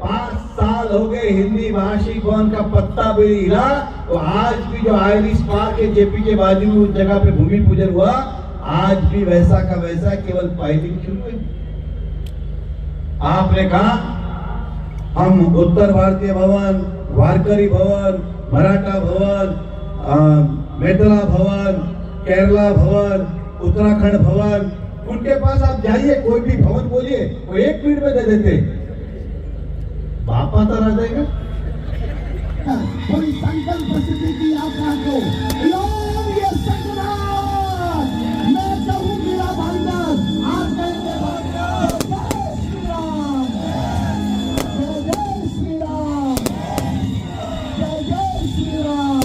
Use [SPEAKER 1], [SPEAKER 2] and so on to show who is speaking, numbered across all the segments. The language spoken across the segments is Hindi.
[SPEAKER 1] 5 साल हो गए हिंदी भाषी भवन का पत्ता भी नहीं हिला। तो आज भी जो आयरिश पार्क के जेपी के बाजू में उस जगह पे भूमि पूजन हुआ, आज भी वैसा का वैसा, केवल फाइलिंग शुरू हुई। आपने कहा हम उत्तर भारतीय भवन, वारकरी भवन, मराठा भवन, मेतला भवन, केरला भवन, उत्तराखंड भवन, उनके पास आप जाइए, कोई भी भवन बोलिए, वो 1 मिनट में दे देते। बाप आता रह जाएगा।
[SPEAKER 2] कोई संकल्प सिद्धि की यात्रा को ये संग्राम मैं कहूँ मेरा भाईदार, आप कहेंगे जय श्री राम, जय श्री राम, जय श्री राम।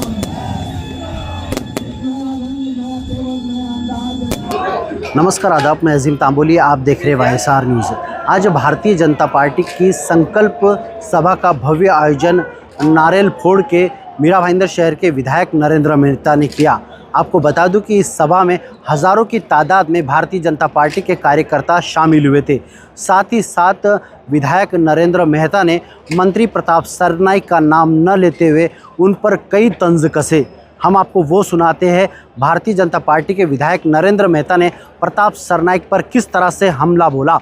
[SPEAKER 3] नमस्कार, आदाब, मैं अजीम तांबोली, आप देख रहे हैं YSR न्यूज़। आज भारतीय जनता पार्टी की संकल्प सभा का भव्य आयोजन नारेल फोड़ के मीरा भाईंदर शहर के विधायक नरेंद्र मेहता ने किया। आपको बता दूं कि इस सभा में हज़ारों की तादाद में भारतीय जनता पार्टी के कार्यकर्ता शामिल हुए थे। साथ ही साथ विधायक नरेंद्र मेहता ने मंत्री प्रताप सरनाईक का नाम न लेते हुए उन पर कई तंज कसे। हम आपको वो सुनाते हैं भारतीय जनता पार्टी के विधायक नरेंद्र मेहता ने प्रताप सरनाईक पर किस तरह से हमला बोला।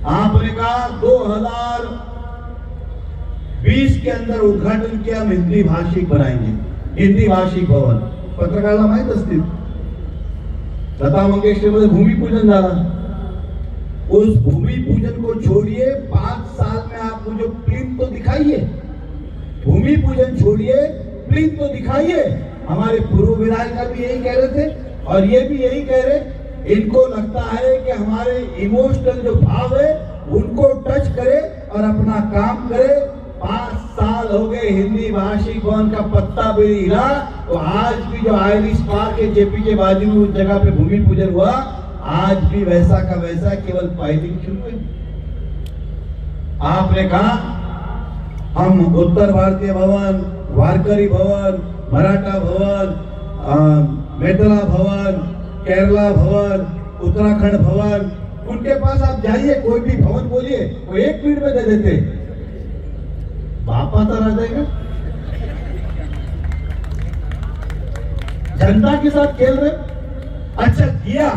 [SPEAKER 1] आपने कहा 2020 के अंदर उद्घाटन किया, हिंदी भाषिक बनाएंगे, हिंदी भाषिक भवन। पत्रकारांना माहित असतील, लता मंगेशकर मध्ये भूमि पूजन झाला। उस भूमि पूजन को छोड़िए, 5 साल में आप मुझे प्लिंथ तो दिखाइए। भूमि पूजन छोड़िए, प्लीज तो दिखाइए। हमारे पूर्व विधायक भी यही कह रहे थे और ये भी यही कह रहे, इनको लगता है कि हमारे इमोशनल जो भाव है उनको टच करे और अपना काम करे। 5 साल हो गए हिंदी भाषी भवन का पत्ता भी नहीं हिला। तो आज भी जो आयरिश पार्क के जेपी के बाजू में उस जगह पे भूमि पूजन हुआ, आज भी वैसा का वैसा, केवल फाइलिंग शुरू हुई। आपने कहा हम उत्तर भारतीय भवन, वारकरी भवन, मराठा भवन, मेतला भवन, केरला भवन, उत्तराखंड भवन, उनके पास आप जाइए, कोई भी भवन बोलिए, वो 1 मिनट में दे देते। बाप आता रह जाएगा। जनता के साथ खेल रहे। अच्छा किया,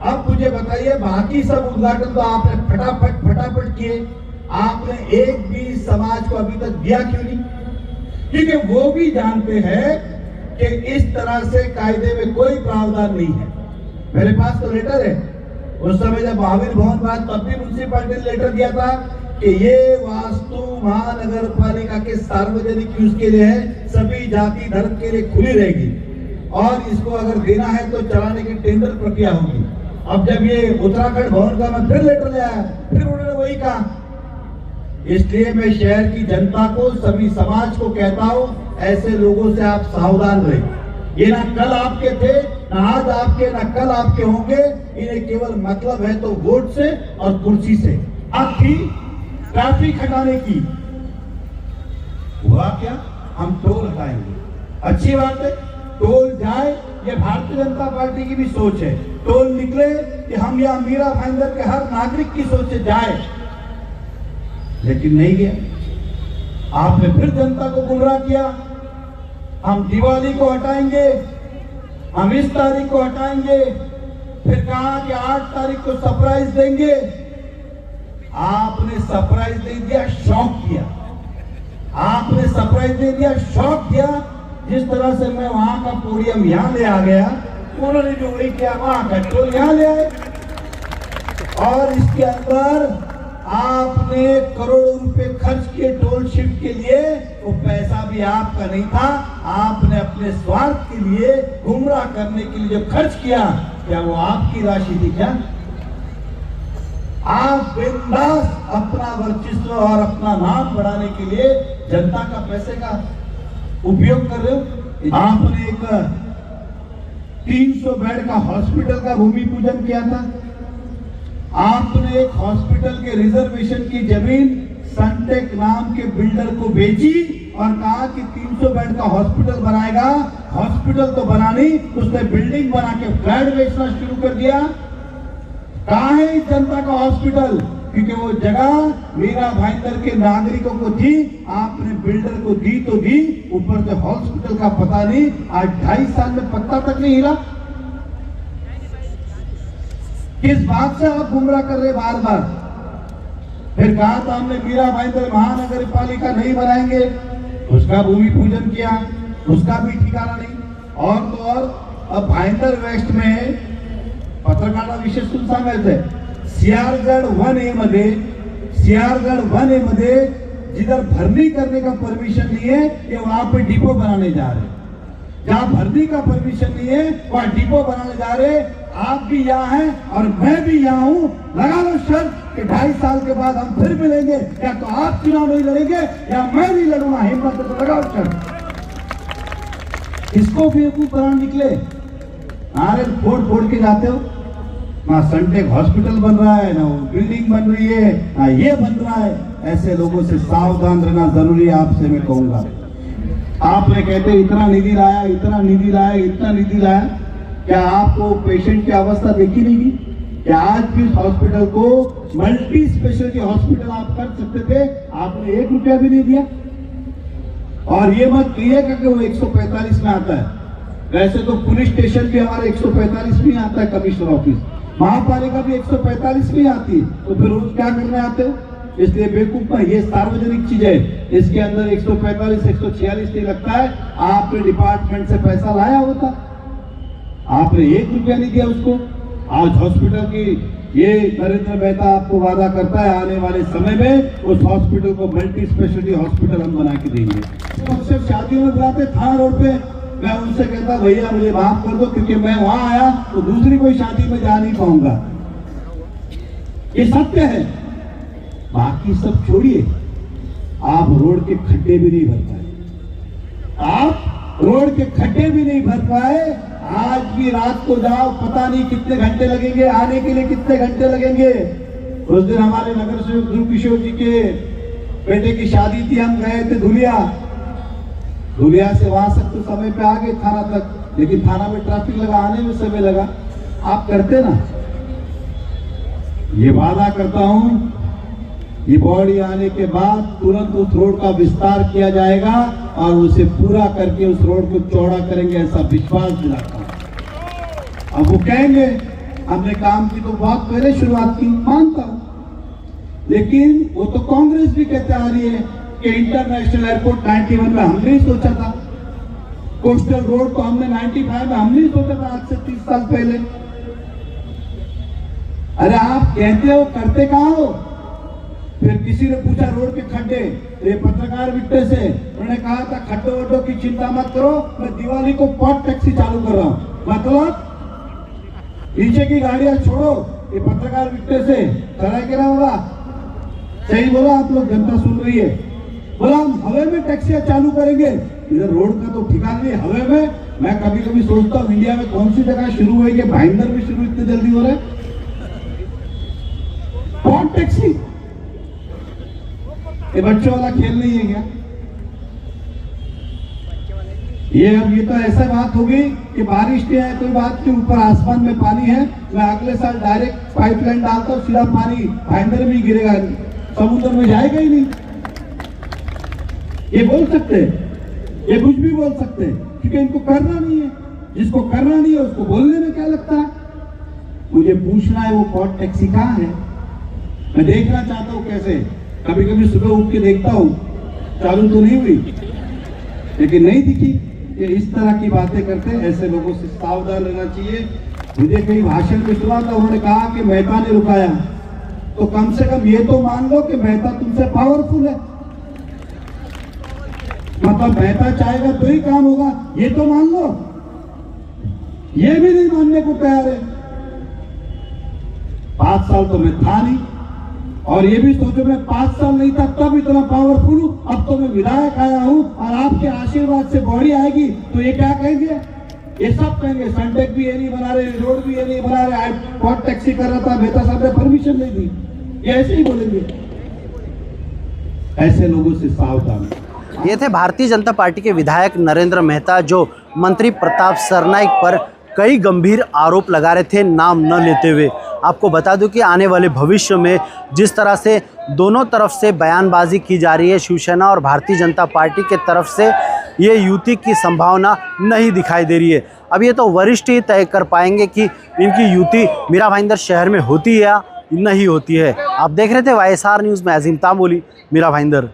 [SPEAKER 1] अब मुझे बताइए, बाकी सब उद्घाटन तो आपने फटाफट किए, आपने एक भी समाज को अभी तक दिया क्यों नहीं? क्योंकि वो भी जानते हैं कि इस तरह से कायदे में कोई प्रावधान नहीं है। मेरे पास तो लेटर है, उस समय जब महावीर भवन बात, तब भी म्युनिसिपैलिटी ने लेटर दिया था कि ये वास्तु महानगर पालिका के सार्वजनिक यूज के लिए है, सभी जाति धर्म के लिए खुली रहेगी और इसको अगर देना है तो चलाने की टेंडर प्रक्रिया होगी। अब जब ये उत्तराखंड भवन का मैं फिर लेटर ले आया, फिर उन्होंने वही कहा। इसलिए मैं शहर की जनता को, सभी समाज को कहता हूं, ऐसे लोगों से आप सावधान रहे। ये ना कल आपके थे, ना आज आपके, ना कल आपके होंगे। इन्हें केवल मतलब है तो वोट से और कुर्सी से। आपकी ट्रैफिक हटाने की हुआ क्या? हम टोल हटाएंगे, अच्छी बात है, टोल जाए, ये भारतीय जनता पार्टी की भी सोच है। टोल निकले कि हम यहाँ मीरा भाईंदर के हर नागरिक की सोच से जाए, लेकिन नहीं गया। आपने फिर जनता को गुमराह किया। हम दिवाली को हटाएंगे, हम इस तारीख को हटाएंगे, फिर कहा कि 8 तारीख को सरप्राइज देंगे। आपने सरप्राइज नहीं दिया, शॉक दिया। आपने सरप्राइज नहीं दिया, शॉक दिया। जिस तरह से मैं वहां का पोडियम यहां ले आ गया, उन्होंने जो वही किया, वहां का टोल यहां ले आए। और इसके अंदर आपने करोड़ों रुपए खर्च किए टोल शिफ्ट के लिए, वो पैसा भी आपका नहीं था। आपने अपने स्वार्थ के लिए, गुमराह करने के लिए जो खर्च किया, क्या वो आपकी राशि थी क्या? आप बिंदास अपना वर्चस्व और अपना नाम बढ़ाने के लिए जनता का पैसे का उपयोग कर रहे हो। आपने एक 300 बेड का हॉस्पिटल का भूमि पूजन किया था। आपने एक हॉस्पिटल के रिजर्वेशन की जमीन सनटेक नाम के बिल्डर को बेची और कहा कि 300 बेड का हॉस्पिटल बनाएगा। हॉस्पिटल तो बना नहीं, उसने बिल्डिंग बना के फ्लैट बेचना शुरू कर दिया। कहाँ है इस जनता का हॉस्पिटल? क्योंकि वो जगह मीरा भाईंदर के नागरिकों को थी, आपने बिल्डर को दी तो दी, ऊपर से हॉस्पिटल का पता नहीं, आज 2.5 साल में पत्ता तक नहीं हिला। किस बात से आप गुमराह कर रहे बार बार? फिर कहा था हमने मीरा भाईंदर महानगर पालिका नहीं बनाएंगे, उसका भूमि पूजन किया, उसका भी ठिकाना नहीं। और तो और अब भाईंदर वेस्ट में पत्रकारांना विशेषून सांगायचंय, सियारगढ़ 1A मध्ये जिधर भरनी करने का परमिशन नहीं है, ये वहां पे डिपो बनाने जा रहे हैं। जहां भरनी का परमिशन नहीं है वहां डिपो बनाने जा रहे। आप भी यहाँ हैं और मैं भी यहाँ हूँ। लगा लो शर्त कि 2.5 साल के बाद हम फिर मिलेंगे, या तो आप चुनाव नहीं लड़ेंगे या मैं नहीं लड़ूंगा। हिम्मत तो लगाओ शर्त। इसको बेवकूफ बनाने निकले, अरे फोड़ फोड़ के जाते हो। ना सनटेक हॉस्पिटल बन रहा है, ना वो बिल्डिंग बन रही है, ना ये बन रहा है। ऐसे लोगों से सावधान रहना जरूरी है, आपसे मैं कहूंगा। आपने कहते इतना निधि लाया, इतना निधि लाया, इतना निधि लाया, क्या आपको पेशेंट की अवस्था देखी नहीं की? क्या आज भी इस हॉस्पिटल को मल्टी स्पेशलिटी हॉस्पिटल आप कर सकते थे? आपने 1 रुपया भी नहीं दिया। और ये मत कहिएगा कि वो 145 में आता है। वैसे तो पुलिस स्टेशन भी हमारे 145 में आता है, कमिश्नर ऑफिस, महापालिका भी 145 में आती है। तो फिर रोज क्या करने आते हो? इसलिए बेवकूफ में, ये सार्वजनिक चीज है, इसके अंदर 145 146 नहीं लगता है। आपने डिपार्टमेंट से पैसा लाया होता, आपने 1 रुपया नहीं दिया उसको। आज हॉस्पिटल की ये नरेंद्र मेहता आपको वादा करता है आने वाले समय में उस हॉस्पिटल को मल्टी स्पेशलिटी हॉस्पिटल हम बना के देंगे। तो सिर्फ शादियों में बुलाते थाना रोड पे, मैं उनसे कहता भैया मुझे माफ कर दो, क्योंकि मैं वहां आया तो दूसरी कोई शादी में जा नहीं पाऊंगा। ये सत्य है। बाकी सब छोड़िए, आप रोड के खड्डे भी नहीं भर पाए, आप रोड के खड्डे भी नहीं भर पाए। आज भी रात को जाओ, पता नहीं कितने घंटे लगेंगे, आने के लिए कितने घंटे लगेंगे। उस दिन हमारे नगर सेवक ध्रुव किशोर जी के बेटे की शादी थी, हम गए थे धुलिया से वहां तक तो समय पे आ गए थाना तक, लेकिन थाना में ट्रैफिक लगा, आने में समय लगा। आप करते ना, ये वादा करता हूं, ये बॉडी आने के बाद तुरंत उस रोड का विस्तार किया जाएगा और उसे पूरा करके उस रोड को चौड़ा करेंगे, ऐसा विश्वास दिलाता हूं। अब वो कहेंगे हमने काम की तो बहुत पहले शुरुआत की, मानता हूं, लेकिन वो तो कांग्रेस भी कहते आ रही है कि इंटरनेशनल एयरपोर्ट 91 में हमने ही सोचा था, कोस्टल रोड को हमने 95 में हमने ही सोचा था, आज से 30 साल पहले। अरे आप कहते हो, करते कहां हो? फिर किसी ने पूछा रोड के खड्डे, तो ये पत्रकार बिट्टे से उन्होंने कहा था खड्डों वड्डों की चिंता मत करो, मैं दिवाली को पॉट टैक्सी चालू कर रहा हूं। मतलब नीचे की गाड़ियां छोड़ो, ये पत्रकार बिट्टे से चला के रहा होगा। सही बोला आप लोग, जनता सुन रही है। बोला हम हवे में टैक्सियां चालू करेंगे, इधर रोड का तो ठिकाना नहीं, हवे में। मैं कभी कभी सोचता हूँ इंडिया में कौन सी जगह शुरू हुई कि भाईंदर में शुरू इतनी जल्दी हो रहा है। पॉट टैक्सी, ये बच्चों वाला खेल नहीं है क्या? ये तो ऐसा बात होगी कि बारिश नहीं है, कोई बात नहीं, ऊपर आसमान में पानी है, मैं अगले साल डायरेक्ट पाइपलाइन डालता हूँ, सीधा पानी भाईंदर में ही गिरेगा, समुद्र में जाएगा ही नहीं। ये बोल सकते हैं, ये कुछ भी बोल सकते हैं, क्योंकि इनको करना नहीं है। जिसको करना नहीं है उसको बोलने में क्या लगता है? मुझे पूछना है वो पॉट टैक्सी कहाँ है, मैं देखना चाहता हूँ कैसे। कभी कभी सुबह उठ के देखता हूँ, चालू तो नहीं हुई, लेकिन नहीं दिखी। ये इस तरह की बातें करते हैं, ऐसे लोगों से सावधान रहना चाहिए। मुझे कहीं भाषण में सुना था, उन्होंने कहा कि मेहता ने रुकाया, तो कम से कम ये तो मान लो कि मेहता तुमसे पावरफुल है। मतलब मेहता चाहेगा तो ही काम होगा, ये तो मान लो। ये भी नहीं मानने को तैयार है। 5 साल तो मैं था नहीं, और ये भी सोचो मैं 5 साल नहीं था तब इतना पावरफुल हूं, अब तो मैं विधायक आया हूं और आपके आशीर्वाद से बॉडी आएगी तो ये क्या कहेंगे? ये सब कहेंगे सनटेक भी ये नहीं बना रहे, रोड भी ये नहीं बना रहे, पॉट टैक्सी कर रहा था, मेहता साहब ने परमिशन नहीं दी, ये ऐसे ही बोलेंगे। ऐसे लोगों से सावधान।
[SPEAKER 3] ये थे भारतीय जनता पार्टी के विधायक नरेंद्र मेहता, जो मंत्री प्रताप सरनाईक पर कई गंभीर आरोप लगा रहे थे नाम न लेते हुए। आपको बता दूं कि आने वाले भविष्य में जिस तरह से दोनों तरफ से बयानबाजी की जा रही है, शिवसेना और भारतीय जनता पार्टी के तरफ से, ये युति की संभावना नहीं दिखाई दे रही है। अब ये तो वरिष्ठ ही तय कर पाएंगे कि इनकी युति मीरा भाईंदर शहर में होती है या नहीं होती है। आप देख रहे थे YSR न्यूज़ में अजीम तांबोली, मीरा भाईंदर।